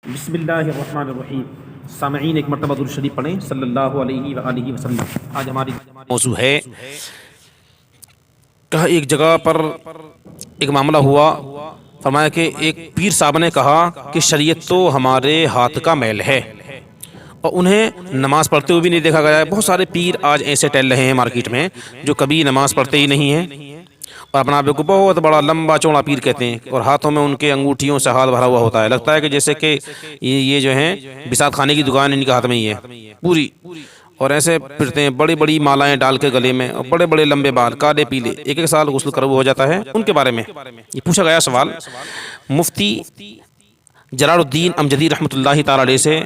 بسم اللہ الرحمن الرحیم۔ سامعین ایک مرتبہ درود شریف پڑھیں صلی اللہ علیہ وآلہ وسلم۔ آج ہماری موضوع ہے کہ ایک جگہ پر ایک معاملہ ہوا، فرمایا کہ ایک پیر صاحب نے کہا کہ شریعت تو ہمارے ہاتھ کا میل ہے، اور انہیں نماز پڑھتے ہوئے بھی نہیں دیکھا گیا ہے۔ بہت سارے پیر آج ایسے ٹہل رہے ہیں مارکیٹ میں جو کبھی نماز پڑھتے ہی نہیں ہیں، اور اپنا آپ کو بہت بڑا لمبا چوڑا پیر کہتے ہیں، اور ہاتھوں میں ان کے انگوٹھیوں سے ہاتھ بھرا ہوا ہوتا ہے، لگتا ہے کہ جیسے کہ یہ جو ہیں بساط خانے کی دکان ان کے ہاتھ میں ہی ہے پوری، اور ایسے پھرتے ہیں بڑی بڑی مالائیں ڈال کے گلے میں، اور بڑے بڑے لمبے بال، کالے پیلے، ایک ایک سال غسل کرو ہو جاتا ہے۔ ان کے بارے میں یہ پوچھا گیا سوال مفتی جلال الدین امجدی رحمۃ اللہ تعالی علیہ سے،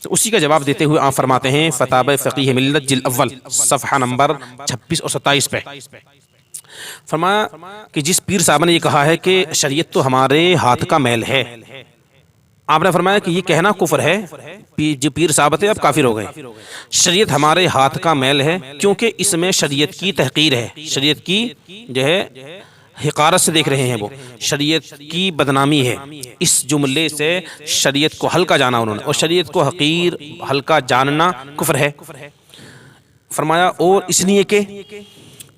اسی کا جواب دیتے ہوئے آپ فرماتے ہیں فتاوی فقیہ ملت جلد اول صفحہ نمبر 26 اور 27 پہ، فرمایا کہ جس پیر صاحب نے یہ کہا ہے کہ شریعت تو ہمارے ہاتھ کا میل ہے، آپ نے فرمایا کہ یہ کہنا کفر ہے۔ جو پیر صاحب تھے اب کافر ہو گئے۔ شریعت ہمارے ہاتھ کا میل ہے کیونکہ اس میں شریعت کی تحقیر ہے، شریعت کی جو ہے حقارت سے دیکھ رہے ہیں، وہ شریعت کی بدنامی ہے۔ اس جملے سے شریعت کو ہلکا جانا انہوں نے، اور شریعت کو حقیر ہلکا جاننا کفر ہے۔ فرمایا اور اس لیے کہ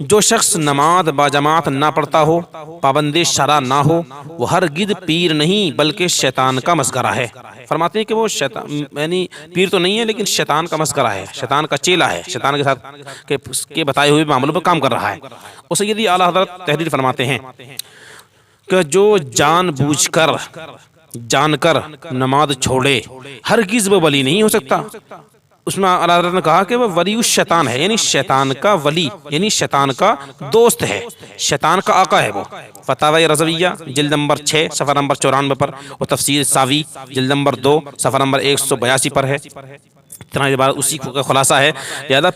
جو شخص نماز باجماعت نہ پڑھتا ہو، پابند شرع نہ ہو، وہ ہرگز پیر نہیں بلکہ شیطان کا مسخرہ ہے۔ فرماتے ہیں کہ وہ شیطان یعنی پیر تو نہیں ہے لیکن شیطان کا مسخرہ ہے، شیطان کا چیلا ہے، شیطان کے ساتھ کے بتائے ہوئے معاملوں پر کام کر رہا ہے۔ اور سیدی اعلیٰ حضرت تحریر فرماتے ہیں کہ جو جان کر نماز چھوڑے ہرگز وہ ولی نہیں ہو سکتا۔ اس میں اعلیٰ حضرت نے کہا کہ وہ ولی الشیطان ہے، یعنی شیطان کا ولی، یعنی شیطان کا دوست ہے، شیطان کا آقا ہے وہ۔ فتاوی رضویہ جلد نمبر 6 صفحہ نمبر 94 پر، اور تفسیر ساوی جلد نمبر 2 صفحہ نمبر 182 پر ہے۔ اتنا بار اسی کا خلاصہ ہے۔ لہذا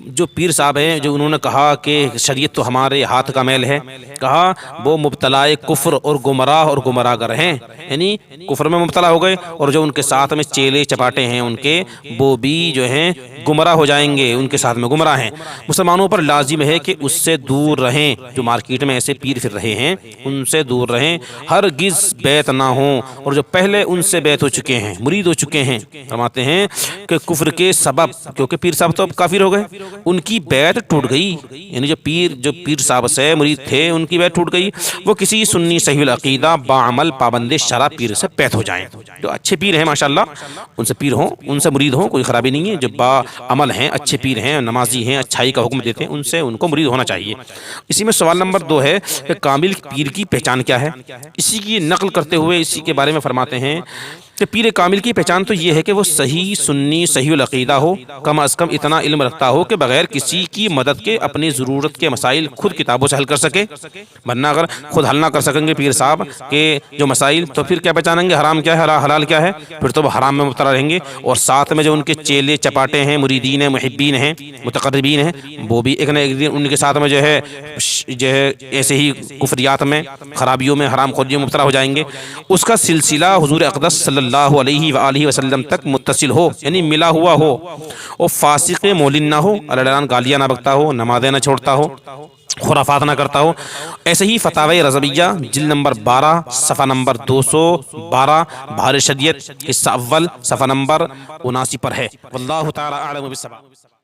جو پیر صاحب ہیں جو انہوں نے کہا کہ شریعت تو ہمارے ہاتھ کا میل ہے، کہا وہ مبتلا کفر اور گمراہ گر ہیں، یعنی کفر میں مبتلا ہو گئے، اور جو ان کے ساتھ میں چیلے چپاٹے ہیں ان کے، وہ بھی جو ہیں گمراہ ہو جائیں گے، ان کے ساتھ میں گمراہ ہیں۔ مسلمانوں پر لازم ہے کہ اس سے دور رہیں، جو مارکیٹ میں ایسے پیر پھر رہے ہیں ان سے دور رہیں، ہرگز بیعت نہ ہوں، اور جو پہلے ان سے بیعت ہو چکے ہیں، مرید ہو چکے ہیں، فرماتے ہیں کہ کفر کے سبب، کیونکہ پیر صاحب تو اب کافر ہو گئے، ان کی بیعت ٹوٹ گئی، یعنی جو پیر صاحب سے مرید تھے ان کی بیعت ٹوٹ گئی، وہ کسی سنی صحیح العقیدہ باعمل پابند شرع پیر سے بیعت ہو جائیں۔ جو اچھے پیر ہیں ماشاءاللہ ان سے پیر ہوں، ان سے مرید ہوں، کوئی خرابی نہیں ہے۔ جو با عمل ہیں، اچھے پیر ہیں، نمازی ہیں، اچھائی کا حکم دیتے ہیں، ان کو مرید ہونا چاہیے۔ اسی میں سوال نمبر 2 ہے کہ کامل پیر کی پہچان کیا ہے؟ اسی کی نقل کرتے ہوئے اسی کے بارے میں فرماتے ہیں کہ پیر کامل کی پہچان تو یہ ہے کہ وہ صحیح سنی صحیح العقیدہ ہو، کم از کم اتنا علم رکھتا ہو کہ بغیر کسی کی مدد کے اپنی ضرورت کے مسائل خود کتابوں سے حل کر سکے، ورنہ اگر خود حل نہ کر سکیں گے پیر صاحب کے جو مسائل، تو پھر کیا پہچانیں گے حرام کیا ہے حلال کیا ہے؟ پھر تو وہ حرام میں مبتلا رہیں گے۔ اور ساتھ میں جو ان کے چیلے چپاٹے ہیں، مریدین ہیں، محبین ہیں، متقربین ہیں، وہ بھی ایک نہ ایک دن ان کے ساتھ میں جو ہے ایسے ہی کفریات میں، خرابیوں میں، حرام خوریوں میں مبتلا ہو جائیں گے۔ اس کا سلسلہ حضور اقدس صلی اللہ علیہ وآلہ وسلم تک متصل ہو، یعنی ملا ہوا ہو، اور فاسق مولن نہ ہو، اللہ گالیاں نہ بکتا ہو، نمازیں نہ چھوڑتا ہو، خرافات نہ کرتا ہو۔ ایسے ہی فتاوی رضویہ جلد نمبر 12 صفحہ نمبر 212 بہار شریعت حصہ اول صفحہ نمبر 79 پر ہے۔ واللہ تعالی اعلم بالصواب۔